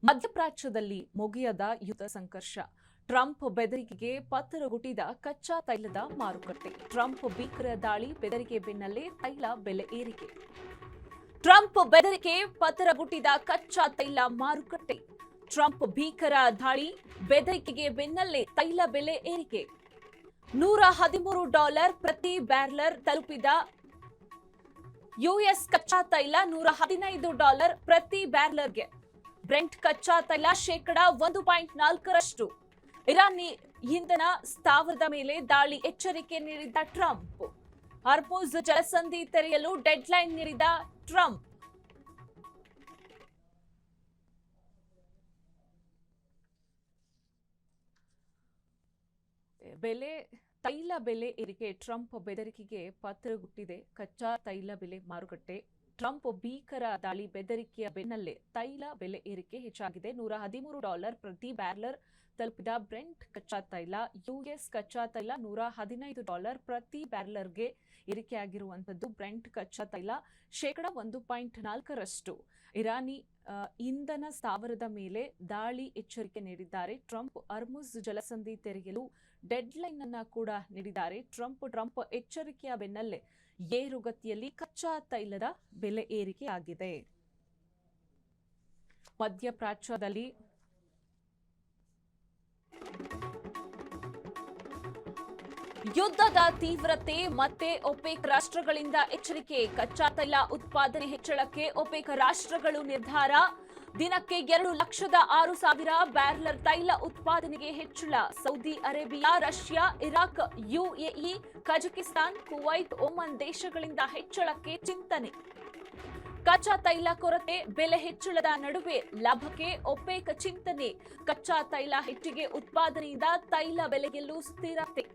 ಮಧ್ಯಪ್ರಾಚ್ಯದಲ್ಲಿ ಮುಗಿಯದ ಯುದ್ಧ ಸಂಘರ್ಷ. ಟ್ರಂಪ್ ಬೆದರಿಕೆಗೆ ಪತ್ತರಗುಟ್ಟಿದ ಕಚ್ಚಾ ತೈಲದ ಮಾರುಕಟ್ಟೆ. ಟ್ರಂಪ್ ಭೀಕರ ದಾಳಿ ಬೆದರಿಕೆ ಬೆನ್ನಲ್ಲೇ ತೈಲ ಬೆಲೆ ಏರಿಕೆ. ಟ್ರಂಪ್ ಬೆದರಿಕೆ ಪತ್ತರಗುಟ್ಟಿದ ಕಚ್ಚಾ ತೈಲ ಮಾರುಕಟ್ಟೆ. ಟ್ರಂಪ್ ಭೀಕರ ದಾಳಿ ಬೆದರಿಕೆಗೆ ಬೆನ್ನಲ್ಲೇ ತೈಲ ಬೆಲೆ ಏರಿಕೆ. $113 ಪ್ರತಿ ಬ್ಯಾರೆಲ್ ತಲುಪಿದ ಯುಎಸ್ ಕಚ್ಚಾ ತೈಲ $115 ಪ್ರತಿ ಬ್ಯಾರೆಲ್ಗೆ. ಬ್ರೆಂಟ್ ಕಚ್ಚಾ ತೈಲ ಶೇಕಡ 1.4ರಷ್ಟು. ಇರಾನಿ ಇಂಧನ ಸ್ಥಾವರದ ಮೇಲೆ ದಾಳಿ ಎಚ್ಚರಿಕೆ ನೀಡಿದ ಟ್ರಂಪ್. ಹಾರ್ಮುಜ್ ಜಲಸಂಧಿ ತೆರೆಯಲು ಡೆಡ್ಲೈನ್ ನೀಡಿದ ಟ್ರಂಪ್. ತೈಲ ಬೆಲೆ ಏರಿಕೆ. ಟ್ರಂಪ್ ಬೆದರಿಕೆಗೆ ಪತ್ತರಗುಟ್ಟಿದೆ ಕಚ್ಚಾ ತೈಲ ಬೆಲೆ ಮಾರುಕಟ್ಟೆ. ಟ್ರಂಪ್ ಭೀಕರ ದಾಳಿ ಬೆದರಿಕೆಯ ಬೆನ್ನಲ್ಲೇ ತೈಲ ಬೆಲೆ ಏರಿಕೆ ಹೆಚ್ಚಾಗಿದೆ. $113 ಪ್ರತಿ ಬ್ಯಾರೆಲ್ ತಲುಪಿದ ಬ್ರೆಂಟ್ ಕಚ್ಚಾ ತೈಲ. ಯುಎಸ್ ಕಚ್ಚಾ ತೈಲ $115 ಪ್ರತಿ ಬ್ಯಾರೆಲ್ಗೆ ಏರಿಕೆಯಾಗಿರುವಂತದ್ದು. ಬ್ರೆಂಟ್ ಕಚ್ಚಾ ತೈಲ ಶೇಕಡ 1.4ರಷ್ಟು. ಇರಾನಿ ಇಂಧನ ಸ್ಥಾವರದ ಮೇಲೆ ದಾಳಿ ಎಚ್ಚರಿಕೆ ನೀಡಿದ್ದಾರೆ ಟ್ರಂಪ್. ಹಾರ್ಮುಜ್ ಜಲಸಂಧಿ ತೆರೆಯಲು ಡೆಡ್ಲೈನ್ ಅನ್ನ ಕೂಡ ನೀಡಿದ್ದಾರೆ ಟ್ರಂಪ್ ಎಚ್ಚರಿಕೆಯ ಬೆನ್ನಲ್ಲೇ ಏರುಗತಿಯಲ್ಲಿ ಕಚ್ಚಾ ತೈಲದ ಬೆಲೆ ಏರಿಕೆಯಾಗಿದೆ. ಮಧ್ಯಪ್ರಾಚ್ಯದಲ್ಲಿ ಯುದ್ಧದ ತೀವ್ರತೆ ಮತ್ತೆ ಒಪೆಕ್ ರಾಷ್ಟ್ರಗಳಿಂದ ಎಚ್ಚರಿಕೆ. ಕಚ್ಚಾ ತೈಲ ಉತ್ಪಾದನೆ ಹೆಚ್ಚಳಕ್ಕೆ ಒಪೆಕ್ ರಾಷ್ಟ್ರಗಳು ನಿರ್ಧಾರ. ದಿನಕ್ಕೆ 2,06,000 ಬ್ಯಾರೆಲ್ ತೈಲ ಉತ್ಪಾದನೆಗೆ ಹೆಚ್ಚಳ. Saudi Arabia, Russia, Iraq, UAE, Kazakhstan, Kuwait, Oman ದೇಶಗಳಿಂದ ಹೆಚ್ಚಳಕ್ಕೆ ಚಿಂತನೆ. ಕಚ್ಚಾ ತೈಲ ಕೊರತೆ, ಬೆಲೆ ಹೆಚ್ಚಳದ ನಡುವೆ ಲಾಭಕ್ಕೆ ಒಪೆಕ್ ಚಿಂತನೆ. ಕಚ್ಚಾ ತೈಲ ಹೆಚ್ಚಿಗೆ ಉತ್ಪಾದನೆಯಿಂದ ತೈಲ ಬೆಲೆಯಲ್ಲೂ ಸ್ಥಿರತೆ.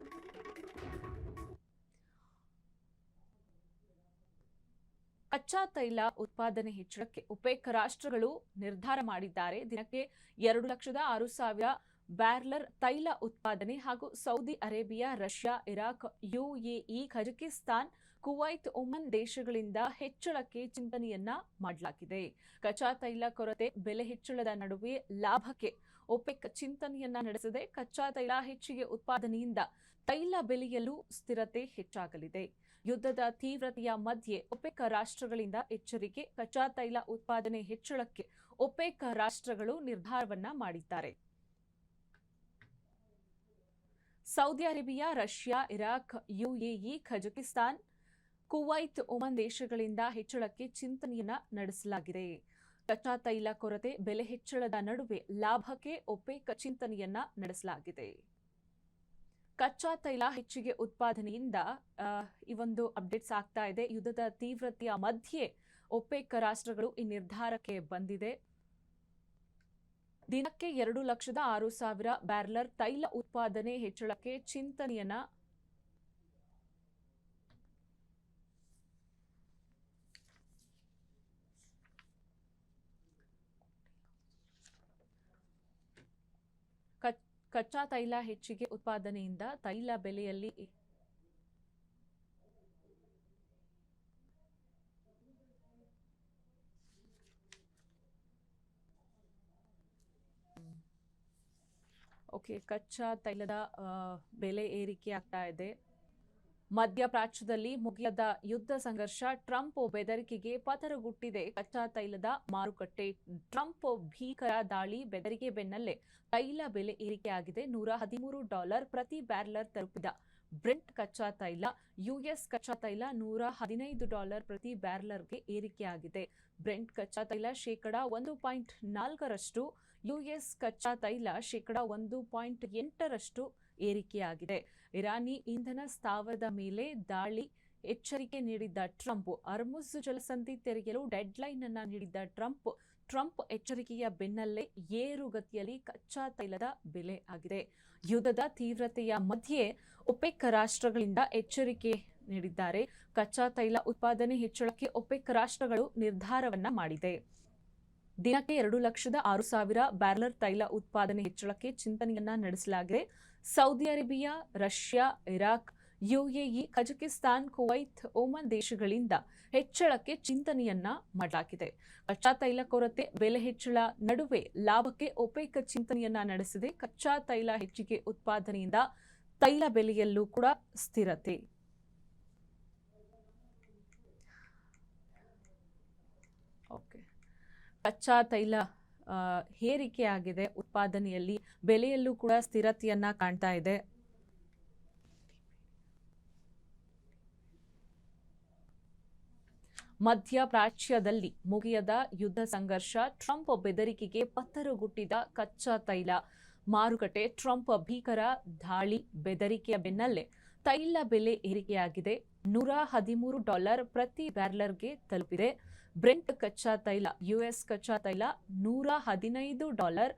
ಕಚ್ಚಾ ತೈಲ ಉತ್ಪಾದನೆ ಹೆಚ್ಚಳಕ್ಕೆ ಒಪೆಕ್ ರಾಷ್ಟ್ರಗಳು ನಿರ್ಧಾರ ಮಾಡಿದ್ದಾರೆ. ದಿನಕ್ಕೆ 2,06,000 ಬ್ಯಾರೆಲ್ ತೈಲ ಉತ್ಪಾದನೆ ಹಾಗೂ Saudi Arabia, Russia, Iraq, UAE, Kazakhstan, Kuwait, Oman ದೇಶಗಳಿಂದ ಹೆಚ್ಚಳಕ್ಕೆ ಚಿಂತನೆಯನ್ನ ಮಾಡಲಾಗಿದೆ. ಕಚ್ಚಾ ತೈಲ ಕೊರತೆ, ಬೆಲೆ ಹೆಚ್ಚಳದ ನಡುವೆ ಲಾಭಕ್ಕೆ ಒಪೆಕ್ ಚಿಂತನೆಯನ್ನ ನಡೆಸಿದೆ. ಕಚ್ಚಾ ತೈಲ ಹೆಚ್ಚಿಗೆ ಉತ್ಪಾದನೆಯಿಂದ ತೈಲ ಬೆಲೆಯಲ್ಲೂ ಸ್ಥಿರತೆ ಹೆಚ್ಚಾಗಲಿದೆ. ಯುದ್ಧದ ತೀವ್ರತೆಯ ಮಧ್ಯೆ ಒಪೆಕ್ ರಾಷ್ಟ್ರಗಳಿಂದ ಎಚ್ಚರಿಕೆ. ಕಚ್ಚಾ ತೈಲ ಉತ್ಪಾದನೆ ಹೆಚ್ಚಳಕ್ಕೆ ಒಪೆಕ್ ರಾಷ್ಟ್ರಗಳು ನಿರ್ಧಾರವನ್ನ ಮಾಡಿದ್ದಾರೆ. Saudi Arabia, Russia, Iraq, UAE, Kazakhstan, Kuwait, Oman ದೇಶಗಳಿಂದ ಹೆಚ್ಚಳಕ್ಕೆ ಚಿಂತನೆಯನ್ನ ನಡೆಸಲಾಗಿದೆ. ಕಚ್ಚಾ ತೈಲ ಕೊರತೆ, ಬೆಲೆ ಹೆಚ್ಚಳದ ನಡುವೆ ಲಾಭಕ್ಕೆ ಒಪೆಕ್ ಚಿಂತನೆಯನ್ನ ನಡೆಸಲಾಗಿದೆ. ಕಚ್ಚಾ ತೈಲ ಹೆಚ್ಚಿಗೆ ಉತ್ಪಾದನೆಯಿಂದ ಈ ಒಂದು ಅಪ್ಡೇಟ್ಸ್ ಆಗ್ತಾ ಇದೆ. ಯುದ್ಧದ ತೀವ್ರತೆಯ ಮಧ್ಯೆ ಒಪೆಕ್ ರಾಷ್ಟ್ರಗಳು ಈ ನಿರ್ಧಾರಕ್ಕೆ ಬಂದಿದೆ. ದಿನಕ್ಕೆ 2,06,000 ಬ್ಯಾರೆಲ್ ತೈಲ ಉತ್ಪಾದನೆ ಹೆಚ್ಚಳಕ್ಕೆ ಚಿಂತನೆಯನ್ನ ಕಚ್ಚಾ ತೈಲ ಹೆಚ್ಚಿಗೆ ಉತ್ಪಾದನೆಯಿಂದ ತೈಲ ಬೆಲೆಯಲ್ಲಿ ಕಚ್ಚಾ ತೈಲದ ಬೆಲೆ ಏರಿಕೆ ಆಗ್ತಾ ಇದೆ. ಮಧ್ಯಪ್ರಾಚ್ಯದಲ್ಲಿ ಮುಗಿಯದ ಯುದ್ಧ ಸಂಘರ್ಷ. ಟ್ರಂಪ್ ಬೆದರಿಕೆಗೆ ಪತರಗುಟ್ಟಿದೆ ಕಚ್ಚಾ ತೈಲದ ಮಾರುಕಟ್ಟೆ. ಟ್ರಂಪ್ ಭೀಕರ ದಾಳಿ ಬೆದರಿಕೆ ಬೆನ್ನಲ್ಲೇ ತೈಲ ಬೆಲೆ ಏರಿಕೆಯಾಗಿದೆ. $113 ಪ್ರತಿ ಬ್ಯಾರೆಲ್ ತಲುಪಿದ ಬ್ರೆಂಟ್ ಕಚ್ಚಾ ತೈಲ. ಯುಎಸ್ ಕಚ್ಚಾ ತೈಲ $115 ಪ್ರತಿ ಬ್ಯಾರೆಲ್ಗೆ ಏರಿಕೆಯಾಗಿದೆ. ಬ್ರೆಂಟ್ ಕಚ್ಚಾ ತೈಲ ಶೇಕಡ 1.4ರಷ್ಟು. ಯುಎಸ್ ಕಚ್ಚಾ ತೈಲ ಶೇಕಡ 1.8ರಷ್ಟು ಏರಿಕೆಯಾಗಿದೆ. ಇರಾನಿ ಇಂಧನ ಸ್ಥಾವರದ ಮೇಲೆ ದಾಳಿ ಎಚ್ಚರಿಕೆ ನೀಡಿದ್ದ ಟ್ರಂಪ್. ಹಾರ್ಮುಜ್ ಜಲಸಂಧಿ ತೆರೆಯಲು ಡೆಡ್ಲೈನ್ ಅನ್ನ ನೀಡಿದ್ದ ಟ್ರಂಪ್ ಎಚ್ಚರಿಕೆಯ ಬೆನ್ನಲ್ಲೇ ಏರುಗತಿಯಲ್ಲಿ ಕಚ್ಚಾ ತೈಲದ ಬೆಲೆ ಆಗಿದೆ. ಯುದ್ಧದ ತೀವ್ರತೆಯ ಮಧ್ಯೆ ಒಪೆಕ್ ರಾಷ್ಟ್ರಗಳಿಂದ ಎಚ್ಚರಿಕೆ ನೀಡಿದ್ದಾರೆ. ಕಚ್ಚಾ ತೈಲ ಉತ್ಪಾದನೆ ಹೆಚ್ಚಳಕ್ಕೆ ಒಪೆಕ್ ರಾಷ್ಟ್ರಗಳು ನಿರ್ಧಾರವನ್ನ ಮಾಡಿದೆ. ದಿನಕ್ಕೆ 2,06,000 ಬ್ಯಾರೆಲ್ ತೈಲ ಉತ್ಪಾದನೆ ಹೆಚ್ಚಳಕ್ಕೆ ಚಿಂತನೆಯನ್ನ ನಡೆಸಲಾಗಿದೆ. Saudi Arabia, Russia, Iraq, UAE, Kazakhstan, Kuwait, Oman ದೇಶಗಳಿಂದ ಹೆಚ್ಚಳಕ್ಕೆ ಚಿಂತನೆಯನ್ನ ಮಾಡಲಾಗಿದೆ. ಕಚ್ಚಾ ತೈಲ ಕೊರತೆ, ಬೆಲೆ ಹೆಚ್ಚಳ ನಡುವೆ ಲಾಭಕ್ಕೆ ಒಪೆಕ್ ಚಿಂತನೆಯನ್ನ ನಡೆಸಿದೆ. ಕಚ್ಚಾ ತೈಲ ಹೆಚ್ಚಿಗೆ ಉತ್ಪಾದನೆಯಿಂದ ತೈಲ ಬೆಲೆಯಲ್ಲೂ ಕೂಡ ಸ್ಥಿರತೆ. ಕಚ್ಚಾ ತೈಲ ಏರಿಕೆಯಾಗಿದೆ, ಉತ್ಪಾದನೆಯಲ್ಲಿ ಬೆಲೆಯಲ್ಲೂ ಕೂಡ ಸ್ಥಿರತೆಯನ್ನ ಕಾಣ್ತಾ ಇದೆ. ಮಧ್ಯಪ್ರಾಚ್ಯದಲ್ಲಿ ಮುಗಿಯದ ಯುದ್ಧ ಸಂಘರ್ಷ, ಟ್ರಂಪ್ ಬೆದರಿಕೆಗೆ ಪತ್ತರಗುಟ್ಟಿದ ಕಚ್ಚಾ ತೈಲ ಮಾರುಕಟ್ಟೆ. ಟ್ರಂಪ್ ಭೀಕರ ದಾಳಿ ಬೆದರಿಕೆಯ ಬೆನ್ನಲ್ಲೇ ತೈಲ ಬೆಲೆ ಏರಿಕೆಯಾಗಿದೆ. $113 ಪ್ರತಿ ಬ್ಯಾರೆಲ್ಗೆ ತಲುಪಿದೆ. ಬ್ರೆಂಟ್ ಕಚ್ಚಾ ತೈಲ, ಯುಎಸ್ ಕಚ್ಚಾ ತೈಲ $115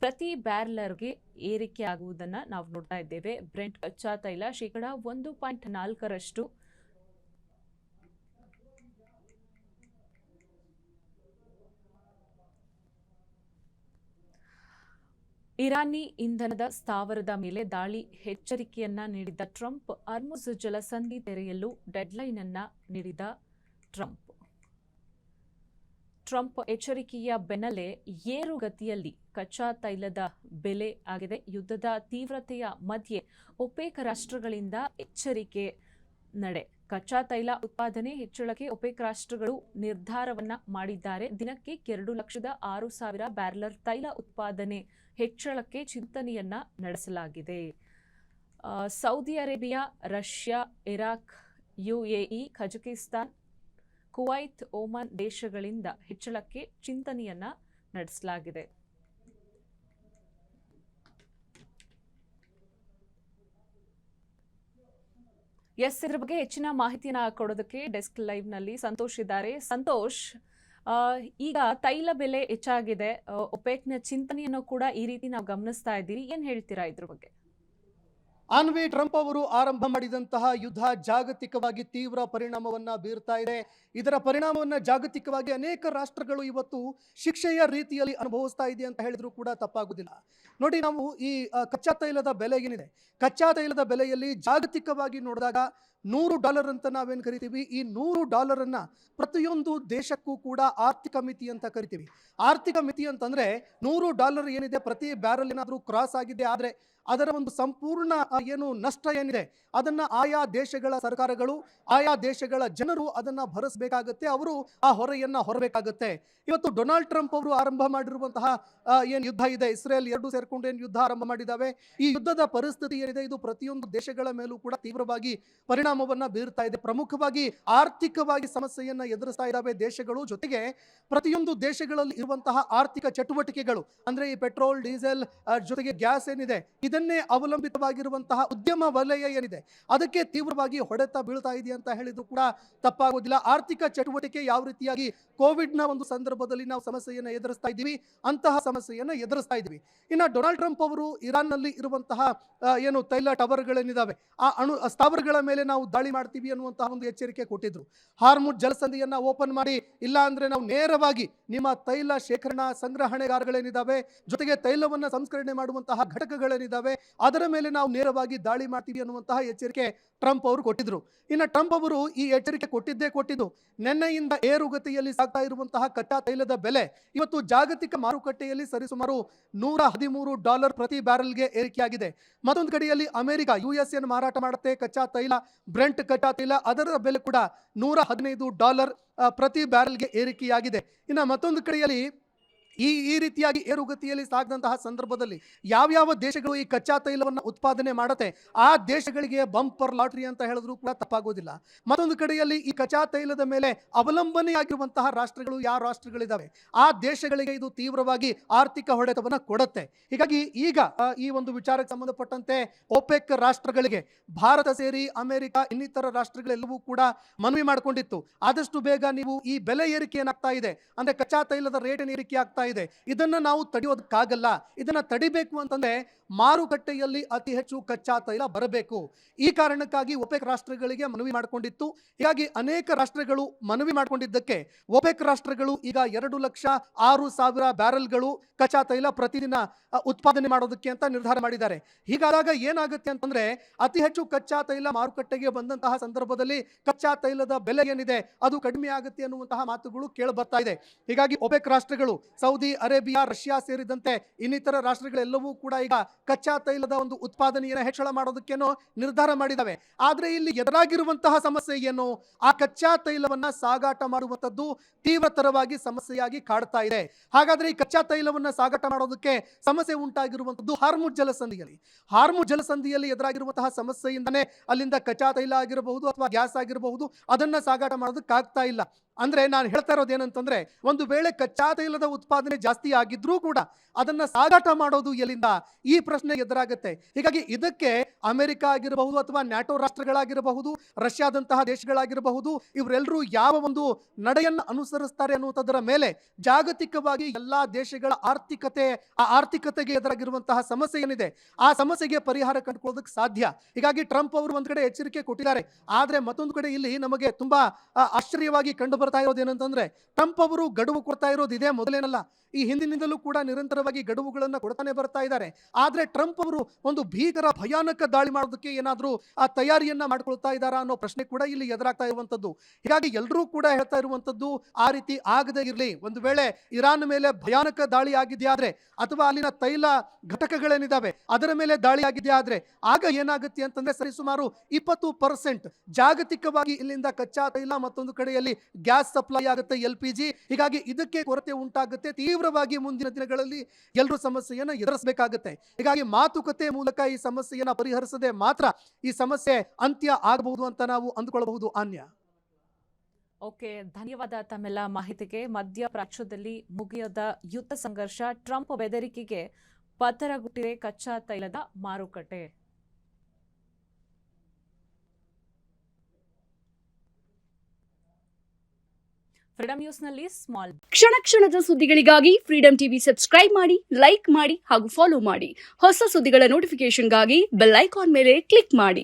ಪ್ರತಿ ಬ್ಯಾರೆಲ್ಗೆ ಏರಿಕೆಯಾಗುವುದನ್ನು ನಾವು ನೋಡ್ತಾ ಇದ್ದೇವೆ. ಬ್ರೆಂಟ್ ಕಚ್ಚಾ ತೈಲ ಶೇಕಡ 1.4ರಷ್ಟು ಇರಾನಿ ಇಂಧನದ ಸ್ಥಾವರದ ಮೇಲೆ ದಾಳಿ ಎಚ್ಚರಿಕೆಯನ್ನ ನೀಡಿದ ಟ್ರಂಪ್. ಅರ್ಮುಜ್ ಜಲಸಂಧಿ ತೆರೆಯಲು ಡೆಡ್ಲೈನ್ ಅನ್ನ ನೀಡಿದ ಟ್ರಂಪ್ ಎಚ್ಚರಿಕೆಯ ಬೆನ್ನಲ್ಲೇ ಏರುಗತಿಯಲ್ಲಿ ಕಚ್ಚಾ ತೈಲದ ಬೆಲೆ ಆಗಿದೆ. ಯುದ್ಧದ ತೀವ್ರತೆಯ ಮಧ್ಯೆ ಒಪೆಕ್ ರಾಷ್ಟ್ರಗಳಿಂದ ಎಚ್ಚರಿಕೆ ನಡೆ. ಕಚ್ಚಾ ತೈಲ ಉತ್ಪಾದನೆ ಹೆಚ್ಚಳಕ್ಕೆ ಒಪೆಕ್ ರಾಷ್ಟ್ರಗಳು ನಿರ್ಧಾರವನ್ನ ಮಾಡಿದ್ದಾರೆ. ದಿನಕ್ಕೆ 2,06,000 ಬ್ಯಾರೆಲ್ ತೈಲ ಉತ್ಪಾದನೆ ಹೆಚ್ಚಳಕ್ಕೆ ಚಿಂತನೆಯನ್ನ ನಡೆಸಲಾಗಿದೆ. Saudi Arabia, Russia, Iraq, UAE, Kazakhstan, Kuwait, Oman ದೇಶಗಳಿಂದ ಹೆಚ್ಚಳಕ್ಕೆ ಚಿಂತನೆಯನ್ನ ನಡೆಸಲಾಗಿದೆ. ಇದರ ಬಗ್ಗೆ ಹೆಚ್ಚಿನ ಮಾಹಿತಿಯನ್ನ ಕೊಡೋದಕ್ಕೆ ಡೆಸ್ಕ್ ಲೈವ್ ನಲ್ಲಿ ಸಂತೋಷ್ ಇದ್ದಾರೆ. ಸಂತೋಷ್, ಈಗ ತೈಲ ಬೆಲೆ ಹೆಚ್ಚಾಗಿದೆ, ಒಪೆಕ್ನ ಚಿಂತನೆಯನ್ನು ಕೂಡ ಈ ರೀತಿ ನಾವು ಗಮನಿಸ್ತಾ ಇದ್ದೀರಿ, ಏನ್ ಹೇಳ್ತೀರಾ ಇದ್ರ ಬಗ್ಗೆ? ಅನ್ವಿ, ಟ್ರಂಪ್ ಅವರು ಆರಂಭ ಮಾಡಿದಂತಹ ಯುದ್ಧ ಜಾಗತಿಕವಾಗಿ ತೀವ್ರ ಪರಿಣಾಮವನ್ನ ಬೀರ್ತಾ ಇದೆ. ಇದರ ಪರಿಣಾಮವನ್ನ ಜಾಗತಿಕವಾಗಿ ಅನೇಕ ರಾಷ್ಟ್ರಗಳು ಇವತ್ತು ಶಿಕ್ಷೆಯ ರೀತಿಯಲ್ಲಿ ಅನುಭವಿಸ್ತಾ ಇದೆ ಅಂತ ಹೇಳಿದ್ರು ಕೂಡ ತಪ್ಪಾಗುವುದಿಲ್ಲ. ನೋಡಿ, ನಾವು ಈ ಕಚ್ಚಾ ತೈಲದ ಬೆಲೆ ಏನಿದೆ, ಕಚ್ಚಾ ತೈಲದ ಬೆಲೆಯಲ್ಲಿ ಜಾಗತಿಕವಾಗಿ ನೋಡಿದಾಗ $100 ಅಂತ ನಾವೇನು ಕರಿತೀವಿ, ಈ $100 ಪ್ರತಿಯೊಂದು ದೇಶಕ್ಕೂ ಕೂಡ ಆರ್ಥಿಕ ಮಿತಿ ಅಂತ ಕರಿತೀವಿ. ಆರ್ಥಿಕ ಮಿತಿ ಅಂತಂದ್ರೆ $100 ಏನಿದೆ, ಪ್ರತಿ ಬ್ಯಾರಲ್ ಏನಾದರೂ ಕ್ರಾಸ್ ಆಗಿದೆ ಆದರೆ ಅದರ ಒಂದು ಸಂಪೂರ್ಣ ಏನು ನಷ್ಟ ಏನಿದೆ ಅದನ್ನ ಆಯಾ ದೇಶಗಳ ಸರ್ಕಾರಗಳು, ಆಯಾ ದೇಶಗಳ ಜನರು ಅದನ್ನ ಭರಿಸಬೇಕಾಗತ್ತೆ, ಅವರು ಆ ಹೊರೆಯನ್ನ ಹೊರಬೇಕಾಗತ್ತೆ. ಇವತ್ತು ಡೊನಾಲ್ಡ್ ಟ್ರಂಪ್ ಅವರು ಆರಂಭ ಮಾಡಿರುವಂತಹ ಏನು ಯುದ್ಧ ಇದೆ, ಇಸ್ರೇಲ್ ಎರಡೂ ಸೇರ್ಕೊಂಡು ಏನು ಯುದ್ಧ ಆರಂಭ ಮಾಡಿದ್ದಾವೆ, ಈ ಯುದ್ಧದ ಪರಿಸ್ಥಿತಿ ಏನಿದೆ ಇದು ಪ್ರತಿಯೊಂದು ದೇಶಗಳ ಮೇಲೂ ಕೂಡ ತೀವ್ರವಾಗಿ ಪರಿಣಾಮವನ್ನ ಬೀರ್ತಾ ಇದೆ. ಪ್ರಮುಖವಾಗಿ ಆರ್ಥಿಕವಾಗಿ ಸಮಸ್ಯೆಯನ್ನ ಎದುರಿಸ್ತಾ ಇದ್ದಾವೆ ದೇಶಗಳು. ಜೊತೆಗೆ ಪ್ರತಿಯೊಂದು ದೇಶಗಳಲ್ಲಿ ಇರುವಂತಹ ಆರ್ಥಿಕ ಚಟುವಟಿಕೆಗಳು ಅಂದ್ರೆ ಈ ಪೆಟ್ರೋಲ್, ಡೀಸೆಲ್ ಜೊತೆಗೆ ಗ್ಯಾಸ್ ಏನಿದೆ, ಇದನ್ನೇ ಅವಲಂಬಿತವಾಗಿರುವಂತಹ ಉದ್ಯಮ ವಲಯ ಏನಿದೆ ಅದಕ್ಕೆ ತೀವ್ರವಾಗಿ ಹೊಡೆತ ಬೀಳ್ತಾ ಇದೆ ಅಂತ ಹೇಳಿದ್ರು ಕೂಡ ತಪ್ಪಾಗೋದಿಲ್ಲ. ಆರ್ಥಿಕ ಚಟುವಟಿಕೆ ಯಾವ ರೀತಿಯಾಗಿ ಕೋವಿಡ್ನ ಒಂದು ಸಂದರ್ಭದಲ್ಲಿ ನಾವು ಸಮಸ್ಯೆಯನ್ನು ಎದುರಿಸ್ತಾ ಇದ್ದೀವಿ, ಅಂತಹ ಸಮಸ್ಯೆಯನ್ನು ಎದುರಿಸ್ತಾ ಇದ್ದೀವಿ. ಇನ್ನು ಡೊನಾಲ್ಡ್ ಟ್ರಂಪ್ ಅವರು ಇರಾನ್ನಲ್ಲಿ ಇರುವಂತಹ ಏನು ತೈಲ ಟವರ್ಗಳೇನಿದ್ದಾವೆ ಆ ಸ್ಥಾವರಗಳ ಮೇಲೆ ನಾವು ದಾಳಿ ಮಾಡ್ತೀವಿ ಅನ್ನುವಂತಹ ಒಂದು ಎಚ್ಚರಿಕೆ ಕೊಟ್ಟಿದ್ರು. ಹಾರ್ಮುಜ್ ಜಲಸಂಧಿಯನ್ನ ಓಪನ್ ಮಾಡಿ, ಇಲ್ಲ ಅಂದ್ರೆ ನಾವು ನೇರವಾಗಿ ನಿಮ್ಮ ತೈಲ ಶೇಖರಣಾ ಸಂಗ್ರಹಣೆಗಾರಗಳೇನಿದ್ದಾವೆ, ಜೊತೆಗೆ ತೈಲವನ್ನ ಸಂಸ್ಕರಣೆ ಮಾಡುವಂತಹ ಘಟಕಗಳೇನಿದ್ದಾವೆ ಅದರ ಮೇಲೆ ನಾವು ನೇರವಾಗಿ ದಾಳಿ ಮಾಡ್ತೀವಿ ಅನ್ನುವಂತಹ ಎಚ್ಚರಿಕೆ ಟ್ರಂಪ್ ಅವರು ಕೊಟ್ಟಿದ್ರು. ಇನ್ನು ಟ್ರಂಪ್ ಅವರು ಈ ಎಚ್ಚರಿಕೆ ಕೊಟ್ಟಿದ್ದು ನಿನ್ನೆಯಿಂದ ಏರುಗತಿಯಲ್ಲಿ ಸಾಗ್ತಾ ಇರುವಂತಹ ಕಚ್ಚಾ ತೈಲದ ಬೆಲೆ ಇವತ್ತು ಜಾಗತಿಕ ಮಾರುಕಟ್ಟೆಯಲ್ಲಿ ಸರಿಸುಮಾರು $113 ಪ್ರತಿ ಬ್ಯಾರಲ್ಗೆ ಏರಿಕೆಯಾಗಿದೆ. ಮತ್ತೊಂದು ಕಡೆಯಲ್ಲಿ ಅಮೆರಿಕ, US ಏನು ಮಾರಾಟ ಮಾಡುತ್ತೆ ಕಚ್ಚಾ ತೈಲ, ಬ್ರೆಂಟ್ ಕಚ್ಚಾ ತೈಲ, ಅದರ ಬೆಲೆ ಕೂಡ $115 ಪ್ರತಿ ಬ್ಯಾರಲ್ಗೆ ಏರಿಕೆಯಾಗಿದೆ. ಇನ್ನು ಮತ್ತೊಂದು ಕಡೆಯಲ್ಲಿ ಈ ರೀತಿಯಾಗಿ ಏರುಗತಿಯಲ್ಲಿ ಸಾಗದಂತಹ ಸಂದರ್ಭದಲ್ಲಿ ಯಾವ್ಯಾವ ದೇಶಗಳು ಈ ಕಚ್ಚಾ ತೈಲವನ್ನು ಉತ್ಪಾದನೆ ಮಾಡುತ್ತೆ ಆ ದೇಶಗಳಿಗೆ ಬಂಪರ್ ಲಾಟ್ರಿ ಅಂತ ಹೇಳಿದ್ರು ಕೂಡ ತಪ್ಪಾಗೋದಿಲ್ಲ. ಮತ್ತೊಂದು ಕಡೆಯಲ್ಲಿ ಈ ಕಚ್ಚಾ ತೈಲದ ಮೇಲೆ ಅವಲಂಬನೆಯಾಗಿರುವಂತಹ ರಾಷ್ಟ್ರಗಳು ಯಾವ ರಾಷ್ಟ್ರಗಳಿದ್ದಾವೆ ಆ ದೇಶಗಳಿಗೆ ಇದು ತೀವ್ರವಾಗಿ ಆರ್ಥಿಕ ಹೊಡೆತವನ್ನು ಕೊಡುತ್ತೆ. ಹೀಗಾಗಿ ಈಗ ಈ ಒಂದು ವಿಚಾರಕ್ಕೆ ಸಂಬಂಧಪಟ್ಟಂತೆ ಒಪೆಕ್ ರಾಷ್ಟ್ರಗಳಿಗೆ ಭಾರತ ಸೇರಿ ಅಮೆರಿಕ ಇನ್ನಿತರ ರಾಷ್ಟ್ರಗಳೆಲ್ಲವೂ ಕೂಡ ಮನವಿ ಮಾಡಿಕೊಂಡಿತ್ತು, ಆದಷ್ಟು ಬೇಗ ನೀವು ಈ ಬೆಲೆ ಏರಿಕೆ ಏನಾಗ್ತಾ ಇದೆ ಅಂದ್ರೆ ಕಚ್ಚಾ ತೈಲದ ರೇಟ್ ಏರಿಕೆ ಆಗ್ತಾ ಆಗ್ತಾ ಇದೆ. ಇದನ್ನ ನಾವು ತಡೆಯೋದಕ್ಕಾಗಲ್ಲ. ಇದನ್ನ ತಡಿಬೇಕು ಅಂತಂದ್ರೆ ಮಾರುಕಟ್ಟೆಯಲ್ಲಿ ಅತಿ ಹೆಚ್ಚು ಕಚ್ಚಾ ತೈಲ ಬರಬೇಕು. ಈ ಕಾರಣಕ್ಕಾಗಿ ಒಪೆಕ್ ರಾಷ್ಟ್ರಗಳಿಗೆ ಮನವಿ ಮಾಡಿಕೊಂಡಿತ್ತು. ಹೀಗಾಗಿ ಅನೇಕ ರಾಷ್ಟ್ರಗಳು ಮನವಿ ಮಾಡಿಕೊಂಡಿದ್ದಕ್ಕೆ ಒಪೆಕ್ ರಾಷ್ಟ್ರಗಳು ಈಗ 2,06,000 ಬ್ಯಾರೆಲ್ಗಳು ಕಚ್ಚಾ ತೈಲ ಪ್ರತಿದಿನ ಉತ್ಪಾದನೆ ಮಾಡೋದಕ್ಕೆ ಅಂತ ನಿರ್ಧಾರ ಮಾಡಿದ್ದಾರೆ. ಹೀಗಾದಾಗ ಏನಾಗುತ್ತೆ ಅಂತಂದ್ರೆ ಅತಿ ಹೆಚ್ಚು ಕಚ್ಚಾ ತೈಲ ಮಾರುಕಟ್ಟೆಗೆ ಬಂದಂತಹ ಸಂದರ್ಭದಲ್ಲಿ ಕಚ್ಚಾ ತೈಲದ ಬೆಲೆ ಏನಿದೆ ಅದು ಕಡಿಮೆ ಆಗುತ್ತೆ ಅನ್ನುವಂತಹ ಮಾತುಗಳು ಕೇಳಿ ಬರ್ತಾ ಇದೆ. ಹೀಗಾಗಿ ಒಪೆಕ್ ರಾಷ್ಟ್ರಗಳು ಸೌದಿ ಅರೇಬಿಯಾ, ರಷ್ಯಾ ಸೇರಿದಂತೆ ಇನ್ನಿತರ ರಾಷ್ಟ್ರಗಳೆಲ್ಲವೂ ಕೂಡ ಈಗ ಕಚ್ಚಾ ತೈಲದ ಒಂದು ಉತ್ಪಾದನೆಯನ್ನು ಹೆಚ್ಚಳ ಮಾಡೋದಕ್ಕೇನೋ ನಿರ್ಧಾರ ಮಾಡಿದಾವೆ. ಆದ್ರೆ ಇಲ್ಲಿ ಎದುರಾಗಿರುವಂತಹ ಸಮಸ್ಯೆ ಏನು? ಆ ಕಚ್ಚಾ ತೈಲವನ್ನ ಸಾಗಾಟ ಮಾಡುವಂಥದ್ದು ತೀವ್ರತರವಾಗಿ ಸಮಸ್ಯೆಯಾಗಿ ಕಾಡ್ತಾ ಇದೆ. ಹಾಗಾದ್ರೆ ಈ ಕಚ್ಚಾ ತೈಲವನ್ನ ಸಾಗಾಟ ಮಾಡೋದಕ್ಕೆ ಸಮಸ್ಯೆ ಉಂಟಾಗಿರುವಂಥದ್ದು ಹಾರ್ಮುಜ್ ಜಲಸಂಧಿಯಲ್ಲಿ ಎದುರಾಗಿರುವಂತಹ ಸಮಸ್ಯೆಯಿಂದನೇ ಅಲ್ಲಿಂದ ಕಚ್ಚಾ ತೈಲ ಆಗಿರಬಹುದು ಅಥವಾ ಗ್ಯಾಸ್ ಆಗಿರಬಹುದು ಅದನ್ನ ಸಾಗಾಟ ಮಾಡೋದಕ್ಕಾಗ್ತಾ ಇಲ್ಲ. ಅಂದ್ರೆ ನಾನು ಹೇಳ್ತಾ ಇರೋದು ಏನಂತಂದ್ರೆ, ಒಂದು ವೇಳೆ ಕಚ್ಚಾ ತೈಲದ ಉತ್ಪಾದನೆ ಜಾಸ್ತಿ ಆಗಿದ್ರೂ ಕೂಡ ಅದನ್ನ ಸಾಗಾಟ ಮಾಡೋದು ಎಲ್ಲಿಂದ? ಈ ಪ್ರಶ್ನೆ ಎದುರಾಗುತ್ತೆ. ಹೀಗಾಗಿ ಇದಕ್ಕೆ ಅಮೆರಿಕ ಆಗಿರಬಹುದು ಅಥವಾ ನ್ಯಾಟೋ ರಾಷ್ಟ್ರಗಳಾಗಿರಬಹುದು, ರಷ್ಯಾದಂತಹ ದೇಶಗಳಾಗಿರಬಹುದು, ಇವರೆಲ್ಲರೂ ಯಾವ ಒಂದು ನಡೆಯನ್ನು ಅನುಸರಿಸ್ತಾರೆ ಅನ್ನುವುದರ ಮೇಲೆ ಜಾಗತಿಕವಾಗಿ ಎಲ್ಲಾ ದೇಶಗಳ ಆರ್ಥಿಕತೆಗೆ ಎದುರಾಗಿರುವಂತಹ ಸಮಸ್ಯೆ ಏನಿದೆ ಆ ಸಮಸ್ಯೆಗೆ ಪರಿಹಾರ ಕಂಡುಕೊಳ್ಳೋದಕ್ಕೆ ಸಾಧ್ಯ. ಹೀಗಾಗಿ ಟ್ರಂಪ್ ಅವರು ಒಂದ್ ಕಡೆ ಎಚ್ಚರಿಕೆ ಕೊಟ್ಟಿದ್ದಾರೆ. ಆದ್ರೆ ಮತ್ತೊಂದು ಕಡೆ ಇಲ್ಲಿ ನಮಗೆ ತುಂಬಾ ಆಶ್ಚರ್ಯವಾಗಿ ಕಂಡು ಬರ್ತಾ ಇರೋದು ಏನಂತಂದ್ರೆ, ಟ್ರಂಪ್ ಅವರು ಗಡುವು ಕೊಡ್ತಾ ಇರೋದು ಇದೇ ಮೊದಲೇನಲ್ಲ. ಈ ಹಿಂದಿನಿಂದಲೂ ಕೂಡ ನಿರಂತರವಾಗಿ ಗಡುವುಗಳನ್ನು ಕೊಡ್ತಾನೆ ಬರ್ತಾ ಇದ್ದಾರೆ. ಆದ್ರೆ ಟ್ರಂಪ್ ಅವರು ಒಂದು ಭಯಾನಕ ದಾಳಿ ಮಾಡೋದಕ್ಕೆ ಏನಾದ್ರೂ ಆ ತಯಾರಿಯನ್ನ ಮಾಡ್ಕೊಳ್ತಾ ಇದ್ದಾರಾ ಅನ್ನೋ ಪ್ರಶ್ನೆ ಕೂಡ ಇಲ್ಲಿ ಎದುರಾಗ್ತಾ ಇರುವಂತದ್ದು. ಹೀಗಾಗಿ ಎಲ್ಲರೂ ಕೂಡ ಹೇಳ್ತಾ ಇರುವಂತದ್ದು ಆ ರೀತಿ ಆಗದೇ ಇರಲಿ. ಒಂದು ವೇಳೆ ಇರಾನ್ ಮೇಲೆ ಭಯಾನಕ ದಾಳಿ ಆಗಿದೆಯಾ ಆದ್ರೆ ಅಥವಾ ಅಲ್ಲಿನ ತೈಲ ಘಟಕಗಳೇನಿದಾವೆ ಅದರ ಮೇಲೆ ದಾಳಿ ಆಗಿದೆಯಾ ಆದ್ರೆ ಆಗ ಏನಾಗುತ್ತೆ ಅಂತಂದ್ರೆ ಸರಿಸುಮಾರು 20% ಜಾಗತಿಕವಾಗಿ ಇಲ್ಲಿಂದ ಕಚ್ಚಾ ತೈಲ, ಮತ್ತೊಂದು ಕಡೆಯಲ್ಲಿ ಗ್ಯಾಸ್ ಸಪ್ಲೈ ಆಗುತ್ತೆ, LPG. ಹೀಗಾಗಿ ಇದಕ್ಕೆ ಕೊರತೆ ಉಂಟಾಗುತ್ತೆ. ತೀವ್ರವಾಗಿ ಮುಂದಿನ ದಿನಗಳಲ್ಲಿ ಎಲ್ಲರೂ ಸಮಸ್ಯೆಯನ್ನು ಎದುರಿಸಬೇಕಾಗುತ್ತೆ. ಹೀಗಾಗಿ ಮಾತುಕತೆ ಮೂಲಕ ಈ ಸಮಸ್ಯೆಯನ್ನು ಪರಿಹರಿಸದೆ ಮಾತ್ರ ಈ ಸಮಸ್ಯೆ ಅಂತ್ಯ ಆಗಬಹುದು ಅಂತ ನಾವು ಅಂದುಕೊಳ್ಳಬಹುದು. ಅನ್ಯ ಓಕೆ, ಧನ್ಯವಾದ ತಮ್ಮೆಲ್ಲ ಮಾಹಿತಿಗೆ. ಮಧ್ಯಪ್ರಾಚ್ಯದಲ್ಲಿ ಮುಗಿಯದ ಯುದ್ಧ ಸಂಘರ್ಷ, ಟ್ರಂಪ್ ಬೆದರಿಕೆಗೆ ಪತರಗುಟ್ಟಿದೆ ಕಚ್ಚಾ ತೈಲದ ಮಾರುಕಟ್ಟೆ. ಫ್ರೀಡಂ ನ್ಯೂಸ್ನಲ್ಲಿ ಕ್ಷಣ ಕ್ಷಣದ ಸುದ್ದಿಗಳಿಗಾಗಿ ಫ್ರೀಡಂ ಟಿವಿ ಸಬ್ಸ್ಕ್ರೈಬ್ ಮಾಡಿ, ಲೈಕ್ ಮಾಡಿ ಹಾಗೂ ಫಾಲೋ ಮಾಡಿ. ಹೊಸ ಸುದ್ದಿಗಳ ನೋಟಿಫಿಕೇಶನ್ಗಾಗಿ ಬೆಲ್ ಐಕಾನ್ ಮೇಲೆ ಕ್ಲಿಕ್ ಮಾಡಿ.